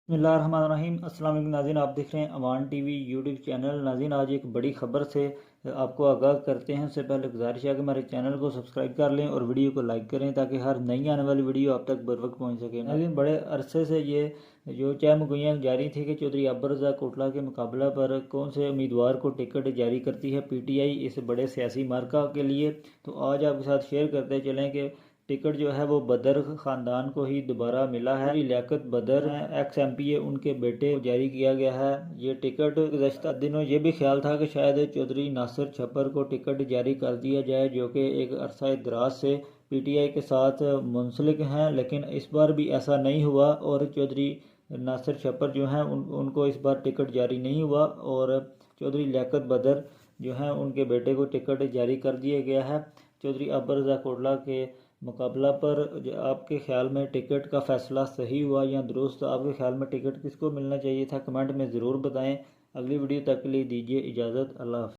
बिस्मिल्लाहिर्रहमानिर्रहीम। अस्सलाम वालेकुम नाज़रीन, आप देख रहे हैं अवान टीवी यूट्यूब चैनल। नाज़रीन, आज एक बड़ी ख़बर से आपको आगाह करते हैं। उससे पहले गुजारिश है कि हमारे चैनल को सब्सक्राइब कर लें और वीडियो को लाइक करें ताकि हर नई आने वाली वीडियो आप तक बर वक्त पहुँच सके। नाज़रीन, बड़े अरसे से ये जो चहमगोइयाँ जारी थी कि चौधरी अब्बर रज़ा कोटला के मुकाबला पर कौन से उम्मीदवार को टिकट जारी करती है PTI इस बड़े सियासी मार्का के लिए। तो आज आपके साथ शेयर करते चलें कि टिकट जो है वो बदर ख़ानदान को ही दोबारा मिला है। लियाकत बदर एक्स MPA उनके बेटे को जारी किया गया है ये टिकट। गुज़श्ता दिनों ये भी ख्याल था कि शायद चौधरी नासिर छपर को टिकट जारी कर दिया जाए, जो कि एक अरसा दराज से PTI के साथ मुंसलिक हैं, लेकिन इस बार भी ऐसा नहीं हुआ और चौधरी नासिर छपर जो हैं उनको इस बार टिकट जारी नहीं हुआ और चौधरी लियाकत बदर जो हैं उनके बेटे को टिकट जारी कर दिया गया है। चौधरी अब्बर रज़ा कोटला के मुकाबला पर आपके ख्याल में टिकट का फ़ैसला सही हुआ या दुरुस्त? आपके ख्याल में टिकट किसको मिलना चाहिए था? कमेंट में ज़रूर बताएं। अगली वीडियो तक के लिए दीजिए इजाज़त। अल्लाह हाफ़िज़।